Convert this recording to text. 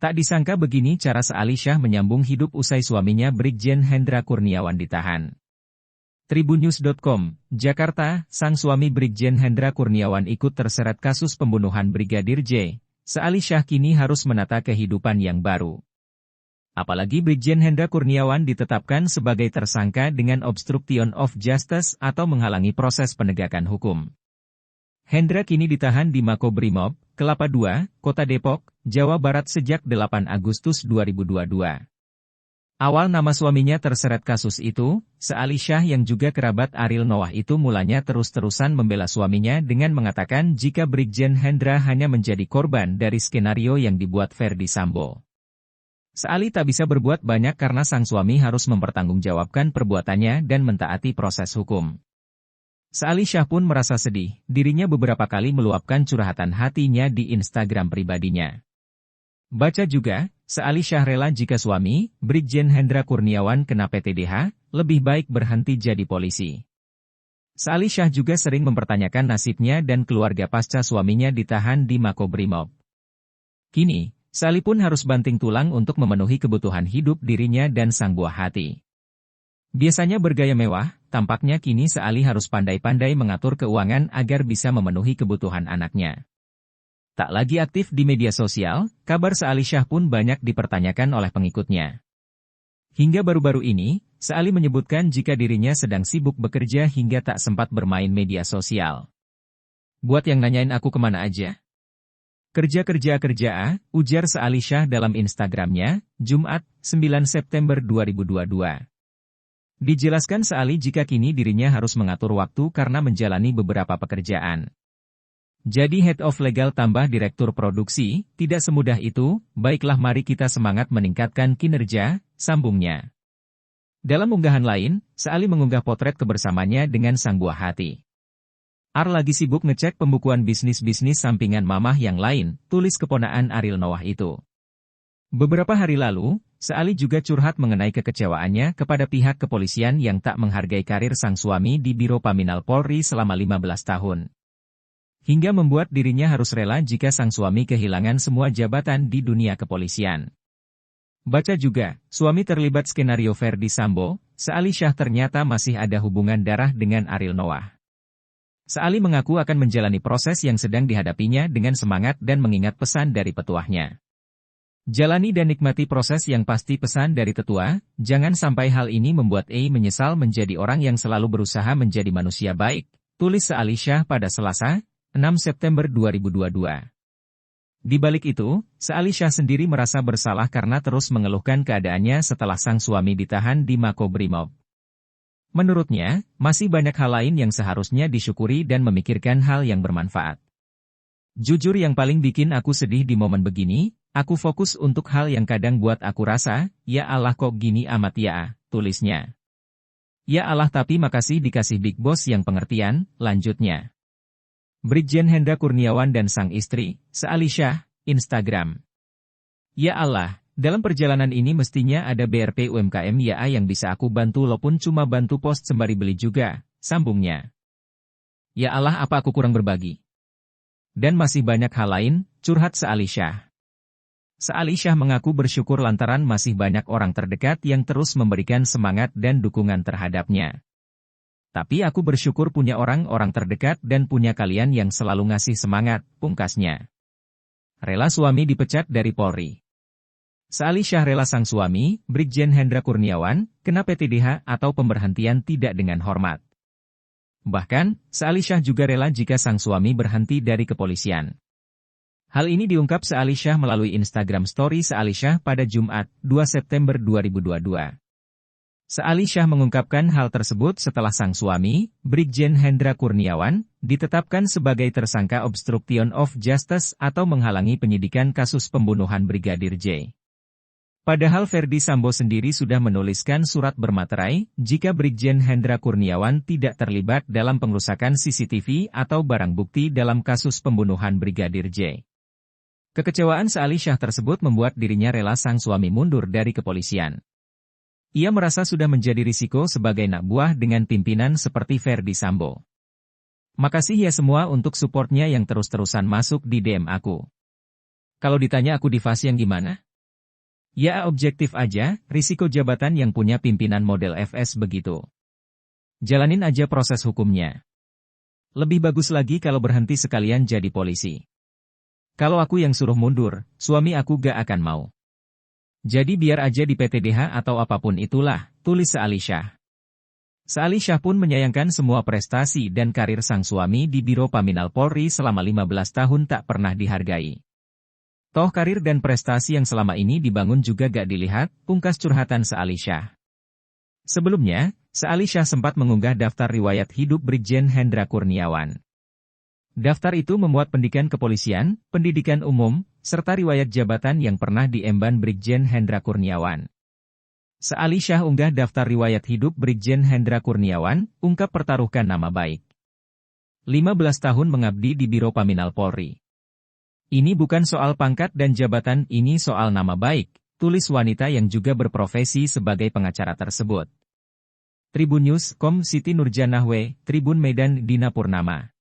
Tak disangka begini cara Seali Shah menyambung hidup usai suaminya Brigjen Hendra Kurniawan ditahan. Tribunnews.com, Jakarta, sang suami Brigjen Hendra Kurniawan ikut terseret kasus pembunuhan Brigadir J. Seali Shah kini harus menata kehidupan yang baru. Apalagi Brigjen Hendra Kurniawan ditetapkan sebagai tersangka dengan obstruction of justice atau menghalangi proses penegakan hukum. Hendra kini ditahan di Makobrimob, Kelapa II, Kota Depok, Jawa Barat sejak 8 Agustus 2022. Awal nama suaminya terseret kasus itu, Seali Shah yang juga kerabat Ariel Noah itu mulanya terus-terusan membela suaminya dengan mengatakan jika Brigjen Hendra hanya menjadi korban dari skenario yang dibuat Ferdy Sambo. Seali tak bisa berbuat banyak karena sang suami harus mempertanggungjawabkan perbuatannya dan mentaati proses hukum. Seali Shah pun merasa sedih, dirinya beberapa kali meluapkan curhatan hatinya di Instagram pribadinya. Baca juga, Seali Shah rela jika suami, Brigjen Hendra Kurniawan kena PTDH, lebih baik berhenti jadi polisi. Seali Shah juga sering mempertanyakan nasibnya dan keluarga pasca suaminya ditahan di Makobrimob. Kini, Seali pun harus banting tulang untuk memenuhi kebutuhan hidup dirinya dan sang buah hati. Biasanya bergaya mewah, tampaknya kini Seali harus pandai-pandai mengatur keuangan agar bisa memenuhi kebutuhan anaknya. Tak lagi aktif di media sosial, kabar Seali Shah pun banyak dipertanyakan oleh pengikutnya. Hingga baru-baru ini, Seali menyebutkan jika dirinya sedang sibuk bekerja hingga tak sempat bermain media sosial. Buat yang nanyain aku kemana aja? Kerja, ujar Seali Shah dalam Instagramnya, Jumat, 9 September 2022. Dijelaskan Seali jika kini dirinya harus mengatur waktu karena menjalani beberapa pekerjaan. Jadi Head of Legal tambah Direktur Produksi, tidak semudah itu, baiklah mari kita semangat meningkatkan kinerja, sambungnya. Dalam unggahan lain, Seali mengunggah potret kebersamanya dengan sang buah hati. Lagi sibuk ngecek pembukuan bisnis-bisnis sampingan mamah yang lain, tulis keponaan Ariel Noah itu. Beberapa hari lalu, Seali juga curhat mengenai kekecewaannya kepada pihak kepolisian yang tak menghargai karir sang suami di Biro Paminal Polri selama 15 tahun. Hingga membuat dirinya harus rela jika sang suami kehilangan semua jabatan di dunia kepolisian. Baca juga, suami terlibat skenario Ferdy Sambo, Seali Shah ternyata masih ada hubungan darah dengan Ariel Noah. Seali mengaku akan menjalani proses yang sedang dihadapinya dengan semangat dan mengingat pesan dari petuahnya. Jalani dan nikmati proses yang pasti pesan dari tetua, jangan sampai hal ini membuat menyesal menjadi orang yang selalu berusaha menjadi manusia baik, tulis Seali Shah pada Selasa, 6 September 2022. Di balik itu, Seali Shah sendiri merasa bersalah karena terus mengeluhkan keadaannya setelah sang suami ditahan di Makobrimob. Menurutnya, masih banyak hal lain yang seharusnya disyukuri dan memikirkan hal yang bermanfaat. Jujur yang paling bikin aku sedih di momen begini, aku fokus untuk hal yang kadang buat aku rasa, ya Allah kok gini amat ya, tulisnya. Ya Allah tapi makasih dikasih Big Boss yang pengertian, lanjutnya. Brigjen Hendra Kurniawan dan sang istri, Seali Shah, Instagram. Ya Allah, dalam perjalanan ini mestinya ada BRP UMKM ya yang bisa aku bantu walaupun cuma bantu post sembari beli juga, sambungnya. Ya Allah apa aku kurang berbagi? Dan masih banyak hal lain, curhat Seali Shah. Seali Shah mengaku bersyukur lantaran masih banyak orang terdekat yang terus memberikan semangat dan dukungan terhadapnya. Tapi aku bersyukur punya orang-orang terdekat dan punya kalian yang selalu ngasih semangat, pungkasnya. Rela suami dipecat dari Polri. Seali Shah rela sang suami, Brigjen Hendra Kurniawan, kena PTDH atau pemberhentian tidak dengan hormat. Bahkan, Seali Shah juga rela jika sang suami berhenti dari kepolisian. Hal ini diungkap Seali Shah melalui Instagram Story Seali Shah pada Jumat, 2 September 2022. Seali Shah mengungkapkan hal tersebut setelah sang suami, Brigjen Hendra Kurniawan, ditetapkan sebagai tersangka obstruction of justice atau menghalangi penyidikan kasus pembunuhan Brigadir J. Padahal Ferdy Sambo sendiri sudah menuliskan surat bermaterai, jika Brigjen Hendra Kurniawan tidak terlibat dalam pengrusakan CCTV atau barang bukti dalam kasus pembunuhan Brigadir J. Kekecewaan Seali Shah tersebut membuat dirinya rela sang suami mundur dari kepolisian. Ia merasa sudah menjadi risiko sebagai anak buah dengan pimpinan seperti Ferdy Sambo. Makasih ya semua untuk supportnya yang terus-terusan masuk di DM aku. Kalau ditanya aku di fase yang gimana? Ya objektif aja, risiko jabatan yang punya pimpinan model FS begitu. Jalanin aja proses hukumnya. Lebih bagus lagi kalau berhenti sekalian jadi polisi. Kalau aku yang suruh mundur, suami aku gak akan mau. Jadi biar aja di PTDH atau apapun itulah, tulis Seali Shah. Seali Shah pun menyayangkan semua prestasi dan karir sang suami di Biro Paminal Polri selama 15 tahun tak pernah dihargai. Toh karir dan prestasi yang selama ini dibangun juga gak dilihat, pungkas curhatan Seali Shah. Sebelumnya, Seali Shah sempat mengunggah daftar riwayat hidup Brigjen Hendra Kurniawan. Daftar itu memuat pendidikan kepolisian, pendidikan umum, serta riwayat jabatan yang pernah diemban Brigjen Hendra Kurniawan. Seali Shah unggah daftar riwayat hidup Brigjen Hendra Kurniawan, ungkap pertaruhkan nama baik. 15 tahun mengabdi di Biro Paminal Polri. Ini bukan soal pangkat dan jabatan, ini soal nama baik, tulis wanita yang juga berprofesi sebagai pengacara tersebut. Tribun News, Siti Nurjanahwe, Tribun Medan Dina Purnama.